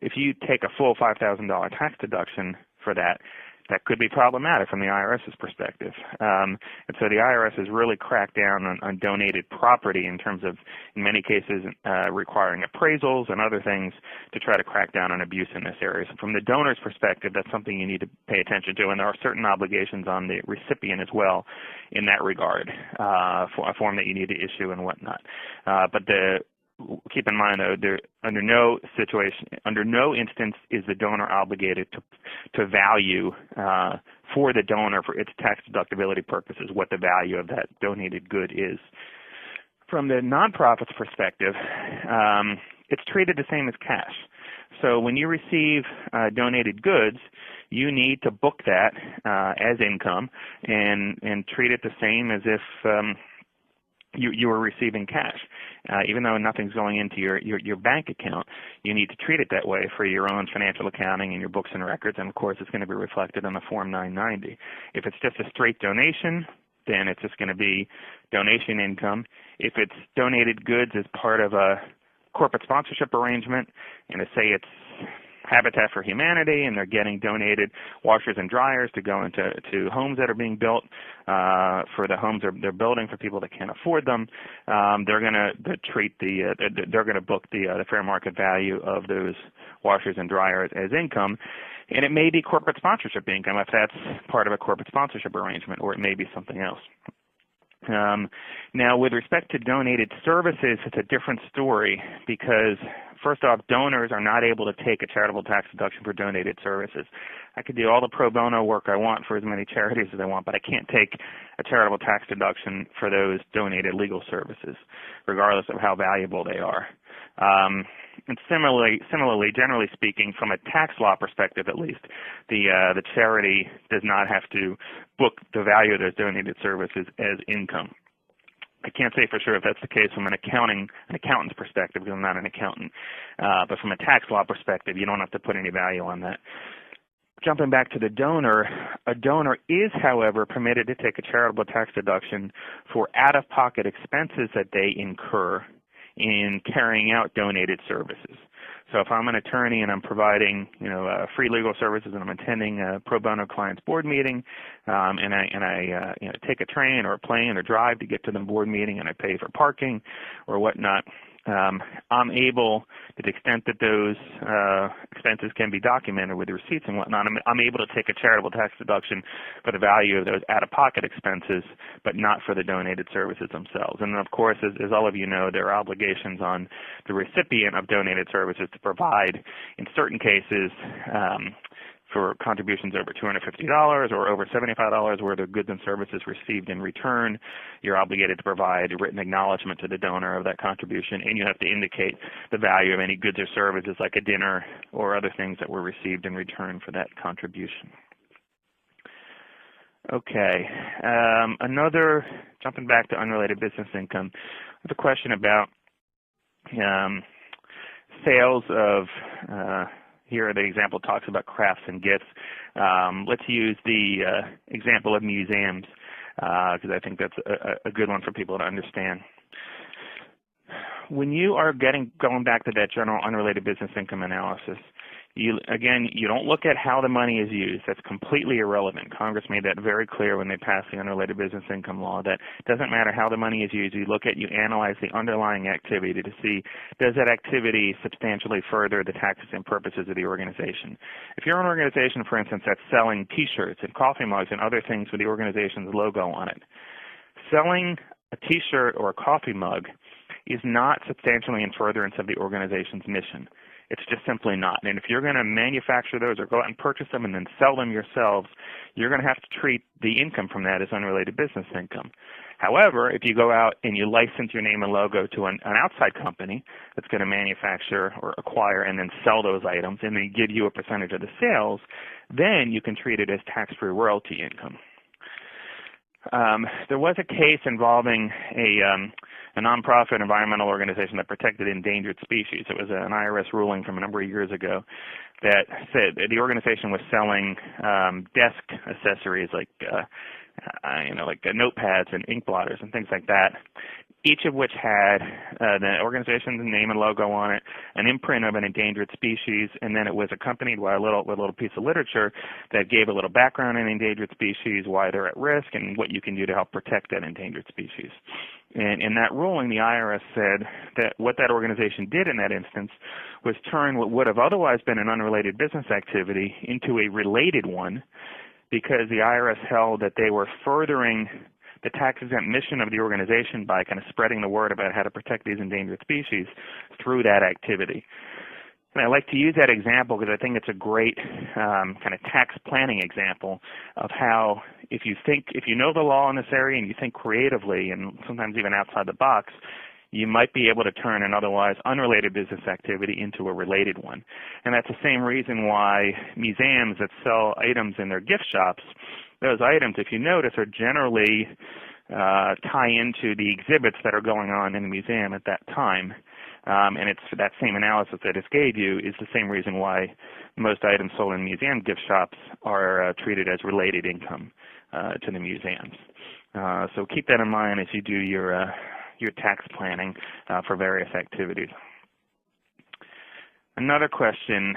if you take a full $5,000 tax deduction for that, that could be problematic from the IRS's perspective. And so the IRS has really cracked down on donated property in terms of, in many cases, requiring appraisals and other things to try to crack down on abuse in this area. So from the donor's perspective, that's something you need to pay attention to, and there are certain obligations on the recipient as well in that regard, for a form that you need to issue and whatnot. Keep in mind, though, under no instance is the donor obligated to value for the donor, for its tax deductibility purposes, what the value of that donated good is. From the nonprofit's perspective, it's treated the same as cash. So when you receive donated goods, you need to book that as income and treat it the same as if you were receiving cash. Even though nothing's going into your bank account, you need to treat it that way for your own financial accounting and your books and records, and of course it's going to be reflected on the Form 990. If it's just a straight donation, then it's just going to be donation income. If it's donated goods as part of a corporate sponsorship arrangement, and to say it's Habitat for Humanity, and they're getting donated washers and dryers to go into homes that are being built for the homes they're building for people that can't afford them. They're going to they're going to book the fair market value of those washers and dryers as income, and it may be corporate sponsorship income if that's part of a corporate sponsorship arrangement, or it may be something else. Now, with respect to donated services, it's a different story because, first off, donors are not able to take a charitable tax deduction for donated services. I could do all the pro bono work I want for as many charities as I want, but I can't take a charitable tax deduction for those donated legal services, regardless of how valuable they are. And similarly, generally speaking, from a tax law perspective at least, the charity does not have to book the value of those donated services as income. I can't say for sure if that's the case from an accountant's perspective, because I'm not an accountant. But from a tax law perspective, you don't have to put any value on that. Jumping back to the donor, a donor is, however, permitted to take a charitable tax deduction for out-of-pocket expenses that they incur in carrying out donated services. So if I'm an attorney and I'm providing, free legal services, and I'm attending a pro bono client's board meeting, and I take a train or a plane or drive to get to the board meeting, and I pay for parking or whatnot, I'm able, to the extent that those expenses can be documented with receipts and whatnot, I'm able to take a charitable tax deduction for the value of those out-of-pocket expenses, but not for the donated services themselves. And then, of course, as all of you know, there are obligations on the recipient of donated services to provide, in certain cases, for contributions over $250 or over $75 worth of goods and services received in return, you're obligated to provide a written acknowledgement to the donor of that contribution, and you have to indicate the value of any goods or services like a dinner or other things that were received in return for that contribution. Okay, jumping back to unrelated business income, there's a question about sales of here the example talks about crafts and gifts. Let's use the example of museums because I think that's a good one for people to understand. When you are going back to that general unrelated business income analysis, you don't look at how the money is used. That's completely irrelevant. Congress made that very clear when they passed the unrelated business income law, that it doesn't matter how the money is used. You analyze the underlying activity to see, does that activity substantially further the taxes and purposes of the organization? If you're an organization, for instance, that's selling T-shirts and coffee mugs and other things with the organization's logo on it, selling a T-shirt or a coffee mug is not substantially in furtherance of the organization's mission. It's just simply not. And if you're going to manufacture those or go out and purchase them and then sell them yourselves, you're going to have to treat the income from that as unrelated business income. However, if you go out and you license your name and logo to an outside company that's going to manufacture or acquire and then sell those items and they give you a percentage of the sales, then you can treat it as tax-free royalty income. There was a case involving a nonprofit environmental organization that protected endangered species. It was an IRS ruling from a number of years ago that said the organization was selling desk accessories like notepads and ink blotters and things like that, each of which had the organization's name and logo on it, an imprint of an endangered species, and then it was accompanied by a little piece of literature that gave a little background on endangered species, why they're at risk, and what you can do to help protect that endangered species. And in that ruling, the IRS said that what that organization did in that instance was turn what would have otherwise been an unrelated business activity into a related one, because the IRS held that they were furthering the tax-exempt mission of the organization by kind of spreading the word about how to protect these endangered species through that activity. And I like to use that example because I think it's a great kind of tax planning example of how if you know the law in this area and you think creatively and sometimes even outside the box, you might be able to turn an otherwise unrelated business activity into a related one. And that's the same reason why museums that sell items in their gift shops, those items, if you notice, are generally tie into the exhibits that are going on in the museum at that time. And it's that same analysis that I just gave you is the same reason why most items sold in museum gift shops are treated as related income to the museums. So keep that in mind as you do your tax planning for various activities. Another question,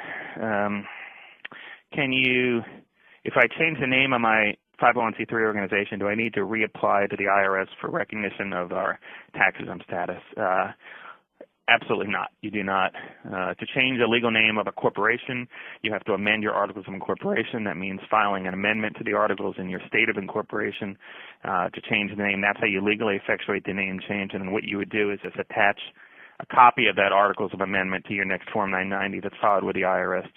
if I change the name of my 501c3 organization, do I need to reapply to the IRS for recognition of our tax-exempt status? Absolutely not. You do not. To change the legal name of a corporation, you have to amend your articles of incorporation. That means filing an amendment to the articles in your state of incorporation. To change the name, that's how you legally effectuate the name change. And then what you would do is just attach a copy of that articles of amendment to your next Form 990 that's filed with the IRS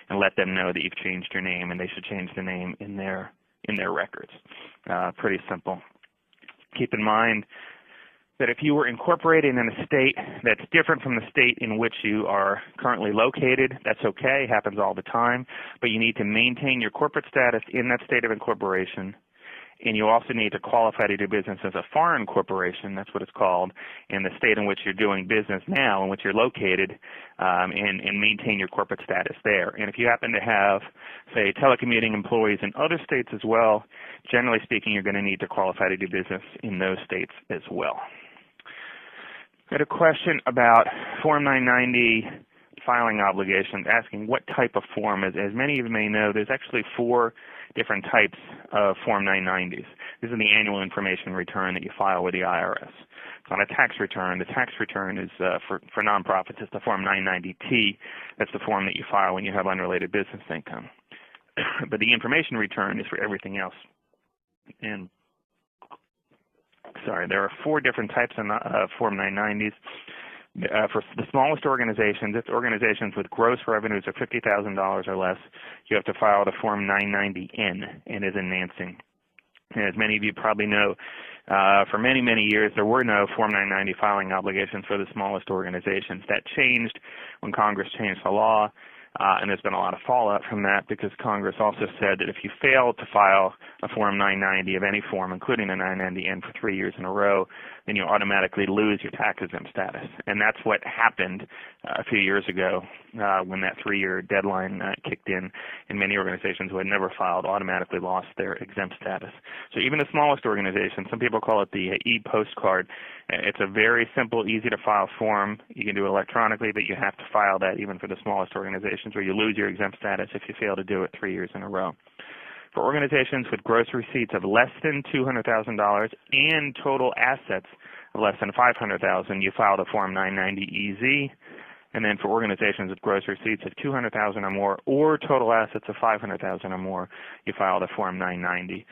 and let them know that you've changed your name and they should change the name in their records. Pretty simple. Keep in mind that if you were incorporated in a state that's different from the state in which you are currently located, that's okay, happens all the time, but you need to maintain your corporate status in that state of incorporation, and you also need to qualify to do business as a foreign corporation, that's what it's called, in the state in which you're doing business now, in which you're located, and maintain your corporate status there. And if you happen to have, say, telecommuting employees in other states as well, generally speaking, you're going to need to qualify to do business in those states as well. I had a question about Form 990 filing obligations, asking what type of form. As many of you may know, there's actually 4 different types of Form 990s. This is the annual information return that you file with the IRS. It's not a tax return. The tax return is for nonprofits. It's the Form 990T. That's the form that you file when you have unrelated business income. But the information return is for everything else. And there are 4 different types of Form 990s. For the smallest organizations, it's organizations with gross revenues of $50,000 or less, you have to file the Form 990N, N as in Nancy. And as many of you probably know, for many, many years, there were no Form 990 filing obligations for the smallest organizations. That changed when Congress changed the law, and there's been a lot of fallout from that because Congress also said that if you fail to file a Form 990 of any form, including the 990N for 3 years in a row, then you automatically lose your tax-exempt status. And that's what happened a few years ago when that 3-year deadline kicked in, and many organizations who had never filed automatically lost their exempt status. So even the smallest organization, some people call it the e-postcard. It's a very simple, easy-to-file form. You can do it electronically, but you have to file that even for the smallest organizations where you lose your exempt status if you fail to do it 3 years in a row. For organizations with gross receipts of less than $200,000 and total assets of less than $500,000, you file the Form 990EZ. And then for organizations with gross receipts of $200,000 or more or total assets of $500,000 or more, you file the Form 990.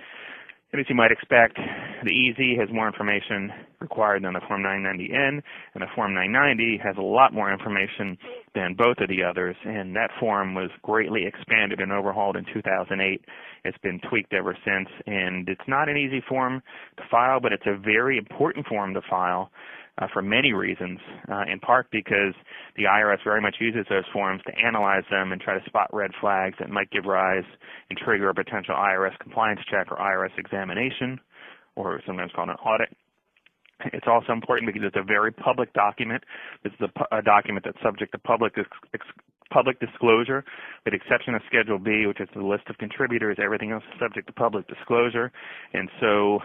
And as you might expect, the EZ has more information required than the Form 990N, and the Form 990 has a lot more information than both of the others, and that form was greatly expanded and overhauled in 2008. It's been tweaked ever since, and it's not an easy form to file, but it's a very important form to file for many reasons, in part because the IRS very much uses those forms to analyze them and try to spot red flags that might give rise and trigger a potential IRS compliance check or IRS examination, or sometimes called an audit. It's also important because it's a very public document. This is a document that's subject to public disclosure, with the exception of Schedule B, which is the list of contributors. Everything else is subject to public disclosure. And so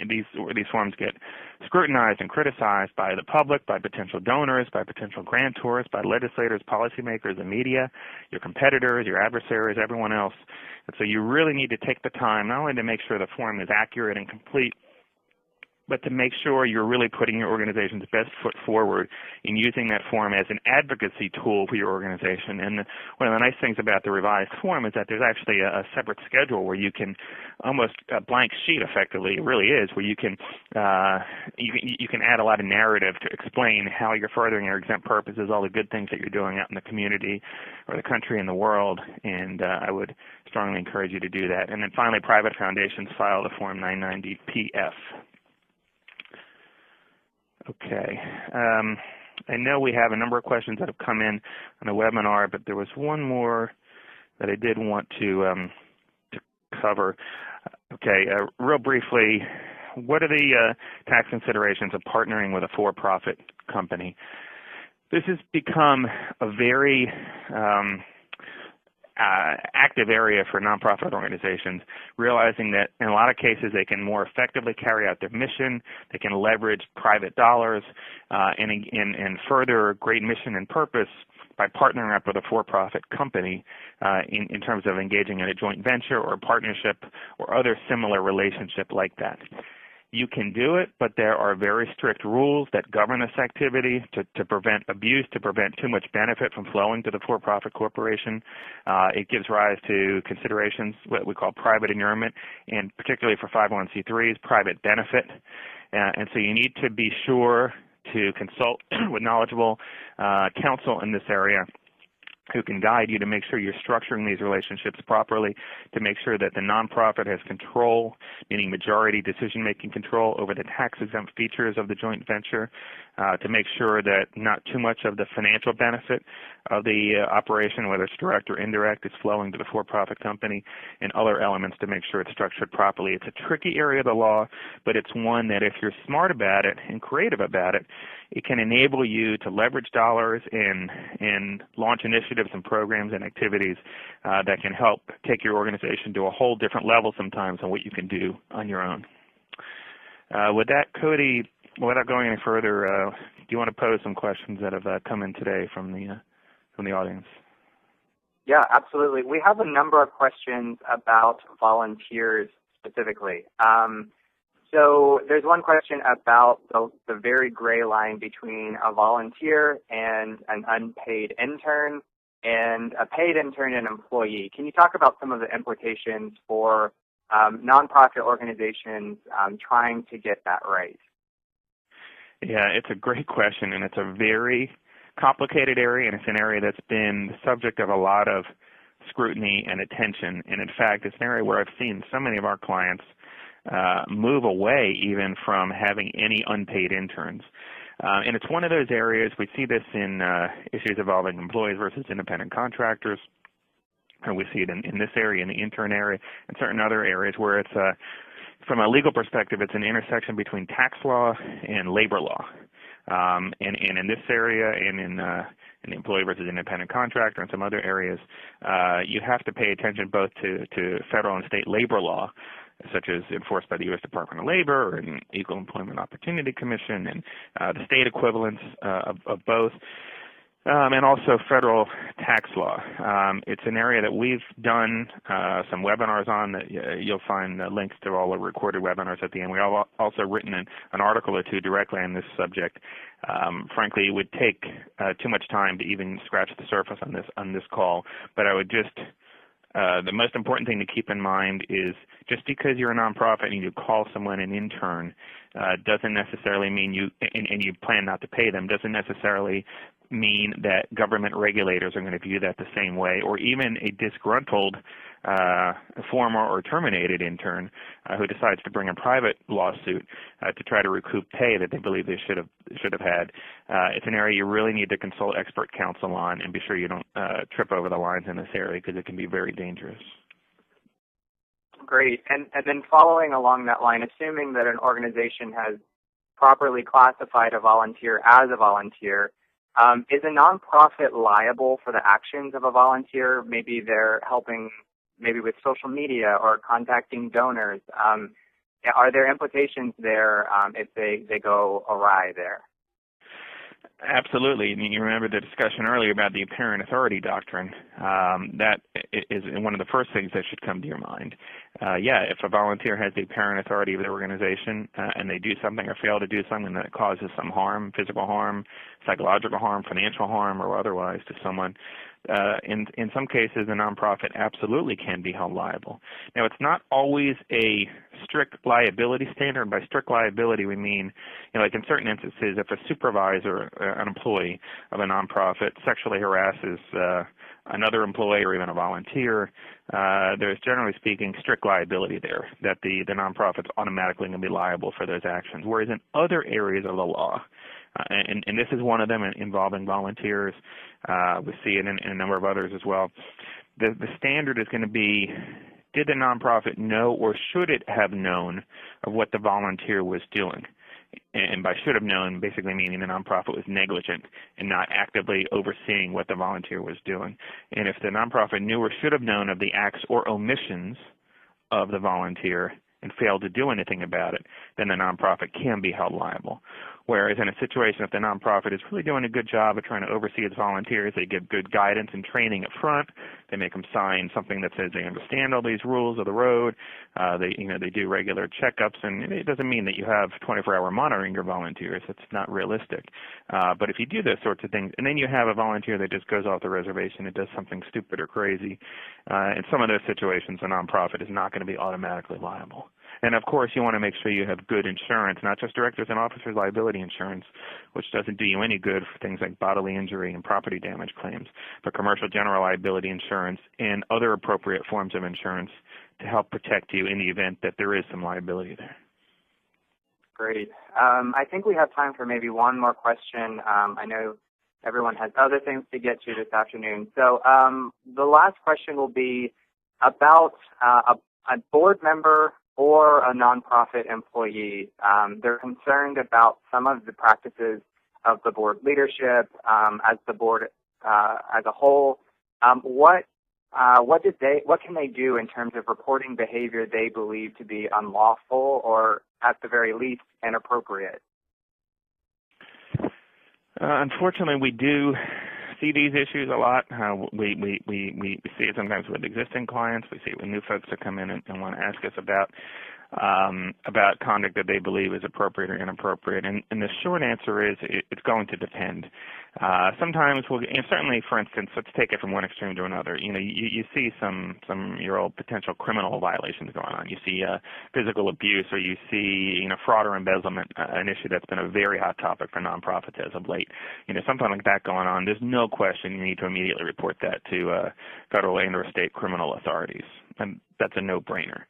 these forms get scrutinized and criticized by the public, by potential donors, by potential grantors, by legislators, policymakers, the media, your competitors, your adversaries, everyone else. And so you really need to take the time not only to make sure the form is accurate and complete, but to make sure you're really putting your organization's best foot forward in using that form as an advocacy tool for your organization. And one of the nice things about the revised form is that there's actually a separate schedule where you can, almost a blank sheet effectively, it really is, where you can add a lot of narrative to explain how you're furthering your exempt purposes, all the good things that you're doing out in the community or the country and the world, and I would strongly encourage you to do that. And then finally, private foundations file the Form 990-PF. Okay. I know we have a number of questions that have come in on the webinar, but there was one more that I did want to cover. Okay, real briefly, what are the tax considerations of partnering with a for-profit company? This has become a very active area for nonprofit organizations, realizing that in a lot of cases they can more effectively carry out their mission, they can leverage private dollars, and further great mission and purpose by partnering up with a for-profit company in terms of engaging in a joint venture or a partnership or other similar relationship like that. You can do it, but there are very strict rules that govern this activity to prevent abuse, to prevent too much benefit from flowing to the for-profit corporation. It gives rise to considerations, what we call private inurement, and particularly for 501c3s, private benefit. And so you need to be sure to consult with knowledgeable counsel in this area who can guide you to make sure you're structuring these relationships properly, to make sure that the nonprofit has control, meaning majority decision-making control over the tax-exempt features of the joint venture, to make sure that not too much of the financial benefit of the operation, whether it's direct or indirect, is flowing to the for-profit company, and other elements to make sure it's structured properly. It's a tricky area of the law, but it's one that if you're smart about it and creative about it, it can enable you to leverage dollars and launch initiatives and programs and activities that can help take your organization to a whole different level sometimes than what you can do on your own. With that, Cody, without going any further, do you want to pose some questions that have come in today from the from the audience. Yeah, absolutely. We have a number of questions about volunteers specifically. So there's one question about the very gray line between a volunteer and an unpaid intern, and a paid intern and employee. Can you talk about some of the implications for nonprofit organizations trying to get that right? Yeah, it's a great question, and it's a very complicated area, and it's an area that's been the subject of a lot of scrutiny and attention. And in fact, it's an area where I've seen so many of our clients move away even from having any unpaid interns. And it's one of those areas, we see this in issues involving employees versus independent contractors, and we see it in this area, in the intern area, and certain other areas where it's, from a legal perspective, it's an intersection between tax law and labor law. And in this area, and in the employee versus independent contractor and some other areas, you have to pay attention both to federal and state labor law, such as enforced by the U.S. Department of Labor or an Equal Employment Opportunity Commission, and the state equivalents of both, and also federal tax law. It's an area that we've done some webinars on. That you'll find links to all the recorded webinars at the end. We've also written an article or two directly on this subject. Frankly, it would take too much time to even scratch the surface on this call, but I would just the most important thing to keep in mind is just because you're a nonprofit and you call someone an intern doesn't necessarily mean and you plan not to pay them, doesn't necessarily mean that government regulators are going to view that the same way, or even a disgruntled former or terminated intern who decides to bring a private lawsuit to try to recoup pay that they believe they should have had. It's an area you really need to consult expert counsel on, and be sure you don't trip over the lines in this area, because it can be very dangerous. Great. And then following along that line, assuming that an organization has properly classified a volunteer as a volunteer, is a nonprofit liable for the actions of a volunteer? Maybe they're helping maybe with social media or contacting donors. Are there implications there if they go awry there? Absolutely. I mean, you remember the discussion earlier about the apparent authority doctrine. That is one of the first things that should come to your mind. If a volunteer has the apparent authority of the organization and they do something or fail to do something that causes some harm, physical harm, psychological harm, financial harm, or otherwise to someone, in some cases, a nonprofit absolutely can be held liable. Now, it's not always a strict liability standard. By strict liability, we mean, like in certain instances, if a supervisor, an employee of a nonprofit, sexually harasses another employee or even a volunteer, there's, generally speaking, strict liability there, that the nonprofit's automatically going to be liable for those actions. Whereas in other areas of the law, and this is one of them involving volunteers, we see it in a number of others as well, the standard is going to be, did the nonprofit know or should it have known of what the volunteer was doing? And by should have known, basically meaning the nonprofit was negligent and not actively overseeing what the volunteer was doing. And if the nonprofit knew or should have known of the acts or omissions of the volunteer and failed to do anything about it, then the nonprofit can be held liable. Whereas in a situation, if the nonprofit is really doing a good job of trying to oversee its volunteers, they give good guidance and training up front. They make them sign something that says they understand all these rules of the road. They do regular checkups, and it doesn't mean that you have 24-hour monitoring your volunteers. It's not realistic. But if you do those sorts of things, and then you have a volunteer that just goes off the reservation and does something stupid or crazy, in some of those situations, a nonprofit is not going to be automatically liable. And, of course, you want to make sure you have good insurance, not just directors and officers liability insurance, which doesn't do you any good for things like bodily injury and property damage claims, but commercial general liability insurance and other appropriate forms of insurance to help protect you in the event that there is some liability there. Great. I think we have time for maybe one more question. I know everyone has other things to get to this afternoon. So the last question will be about a board member or a nonprofit employee. They're concerned about some of the practices of the board leadership as the board as a whole. What can they do in terms of reporting behavior they believe to be unlawful or at the very least inappropriate? Unfortunately, we do see these issues a lot. We see it sometimes with existing clients. We see it with new folks that come in and want to ask us about conduct that they believe is appropriate or inappropriate. And the short answer is it's going to depend. Sometimes certainly, for instance, let's take it from one extreme to another. You see some your old potential criminal violations going on. You see physical abuse, or you see fraud or embezzlement, an issue that's been a very hot topic for nonprofits as of late. Something like that going on. There's no question you need to immediately report that to federal and or state criminal authorities, and that's a no-brainer.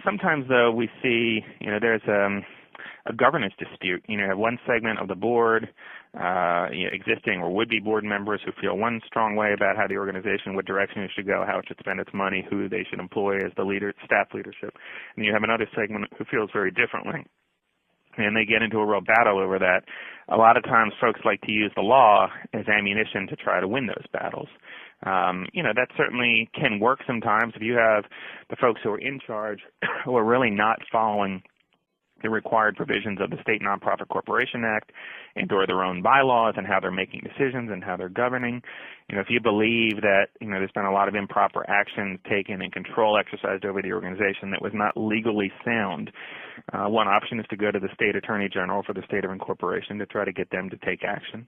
Sometimes, though, we see, there's a governance dispute. You have one segment of the board, existing or would-be board members who feel one strong way about how the organization, what direction it should go, how it should spend its money, who they should employ as the leader, staff leadership. And you have another segment who feels very differently. And they get into a real battle over that. A lot of times folks like to use the law as ammunition to try to win those battles. That certainly can work sometimes if you have the folks who are in charge who are really not following the required provisions of the State Nonprofit Corporation Act and or their own bylaws and how they're making decisions and how they're governing. If you believe that there's been a lot of improper action taken and control exercised over the organization that was not legally sound, one option is to go to the State Attorney General for the state of incorporation to try to get them to take action.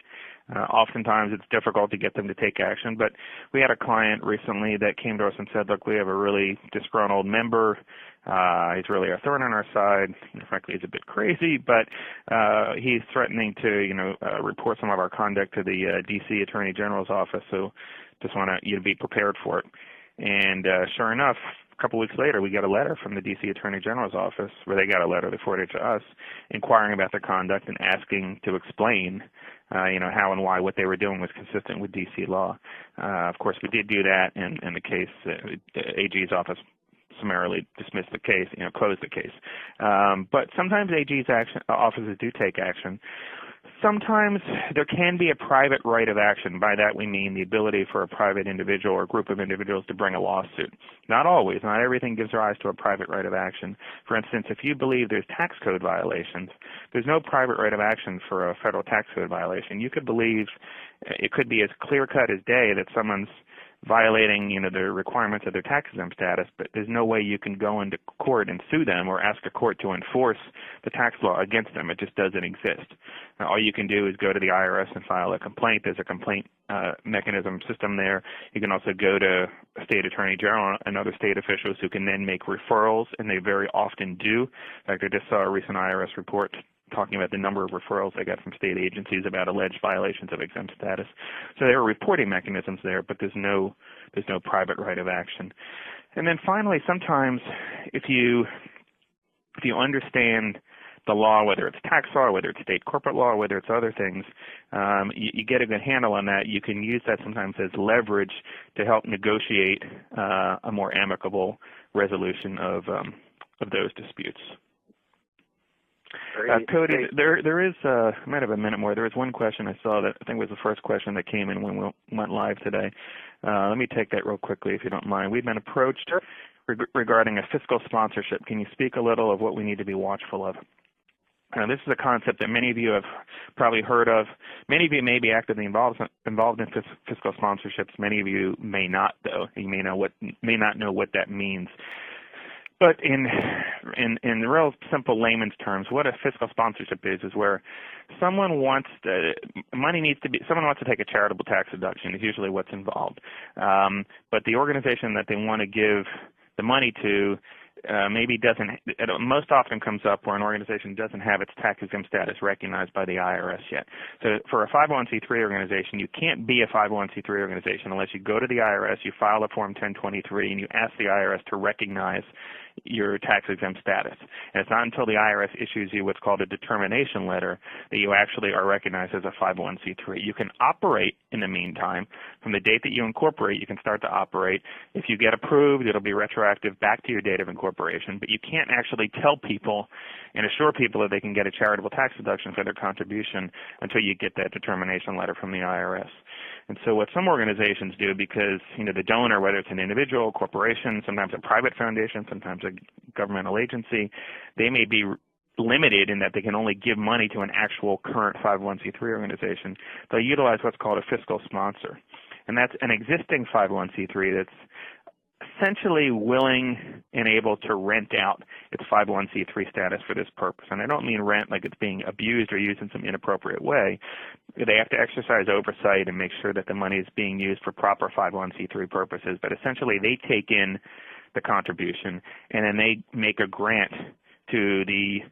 Oftentimes it's difficult to get them to take action, but we had a client recently that came to us and said, look, we have a really disgruntled member. He's really a thorn on our side. Frankly, he's a bit crazy, but he's threatening to, report some of our conduct to the D.C. Attorney General's office. So just want you to be prepared for it. And sure enough, a couple weeks later, we got a letter from the D.C. Attorney General's office, where they got a letter, they forwarded it to us, inquiring about their conduct and asking to explain, how and why what they were doing was consistent with D.C. law. Of course, we did do that, and the case, AG's office summarily dismissed the case, closed the case. But sometimes AG's offices do take action. Sometimes there can be a private right of action. By that we mean the ability for a private individual or group of individuals to bring a lawsuit. Not always. Not everything gives rise to a private right of action. For instance, if you believe there's tax code violations, there's no private right of action for a federal tax code violation. You could believe it could be as clear-cut as day that someone's violating, the requirements of their tax-exempt status, but there's no way you can go into court and sue them or ask a court to enforce the tax law against them. It just doesn't exist. Now, all you can do is go to the IRS and file a complaint. There's a complaint mechanism system there. You can also go to a state attorney general and other state officials who can then make referrals, and they very often do. In fact, I just saw a recent IRS report talking about the number of referrals they got from state agencies about alleged violations of exempt status. So there are reporting mechanisms there, but there's no private right of action. And then finally, sometimes if you understand the law, whether it's tax law, whether it's state corporate law, whether it's other things, you get a good handle on that. You can use that sometimes as leverage to help negotiate a more amicable resolution of those disputes. Cody, there is, I might have a minute more. There is one question I saw that I think was the first question that came in when we went live today. Let me take that real quickly if you don't mind. We've been approached regarding a fiscal sponsorship. Can you speak a little of what we need to be watchful of? This is a concept that many of you have probably heard of. Many of you may be actively involved in fiscal sponsorships. Many of you may not, though. You may not know what that means. But in real simple layman's terms, what a fiscal sponsorship is where someone wants someone wants to take a charitable tax deduction is usually what's involved. But the organization that they want to give the money to maybe doesn't, it most often comes up where an organization doesn't have its tax-exempt status recognized by the IRS yet. So for a 501c3 organization, you can't be a 501c3 organization unless you go to the IRS, you file a Form 1023, and you ask the IRS to recognize your tax-exempt status. And it's not until the IRS issues you what's called a determination letter that you actually are recognized as a 501c3. You can operate in the meantime. From the date that you incorporate, you can start to operate. If you get approved, it'll be retroactive back to your date of incorporation, but you can't actually tell people and assure people that they can get a charitable tax deduction for their contribution until you get that determination letter from the IRS. And so what some organizations do, because the donor, whether it's an individual, corporation, sometimes a private foundation, sometimes a governmental agency, they may be limited in that they can only give money to an actual current 501c3 organization, they'll utilize what's called a fiscal sponsor. And that's an existing 501c3 that's essentially willing and able to rent out its 501c3 status for this purpose. And I don't mean rent like it's being abused or used in some inappropriate way. They have to exercise oversight and make sure that the money is being used for proper 501c3 purposes. But essentially they take in the contribution and then they make a grant to the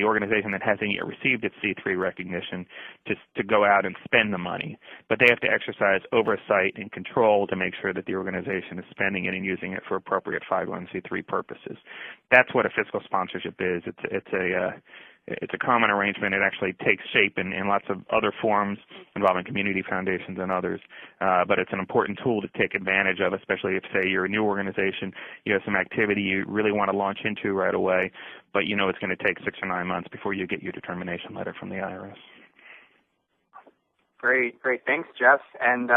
organization that hasn't yet received its C3 recognition to go out and spend the money. But they have to exercise oversight and control to make sure that the organization is spending it and using it for appropriate 501c3 purposes. That's what a fiscal sponsorship is. It's a common arrangement. It actually takes shape in lots of other forms involving community foundations and others. But it's an important tool to take advantage of, especially if, say, you're a new organization, you have some activity you really want to launch into right away, but you know it's going to take 6 or 9 months before you get your determination letter from the IRS. Great. Thanks, Jeff. And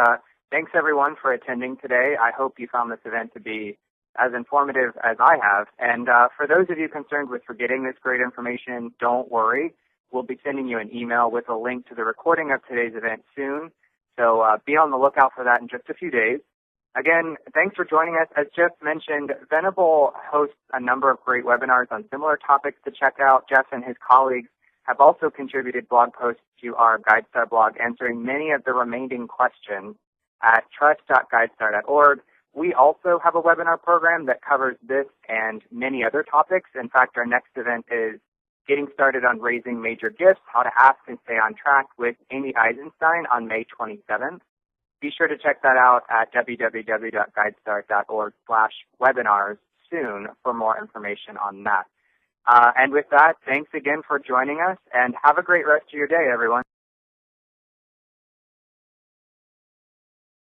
thanks, everyone, for attending today. I hope you found this event to be as informative as I have. And for those of you concerned with forgetting this great information, don't worry. We'll be sending you an email with a link to the recording of today's event soon. So be on the lookout for that in just a few days. Again, thanks for joining us. As Jeff mentioned, Venable hosts a number of great webinars on similar topics to check out. Jeff and his colleagues have also contributed blog posts to our GuideStar blog answering many of the remaining questions at trust.guidestar.org. We also have a webinar program that covers this and many other topics. In fact, our next event is Getting Started on Raising Major Gifts, How to Ask and Stay on Track with Amy Eisenstein on May 27th. Be sure to check that out at www.guidestar.org/webinars soon for more information on that. And with that, thanks again for joining us, and have a great rest of your day, everyone.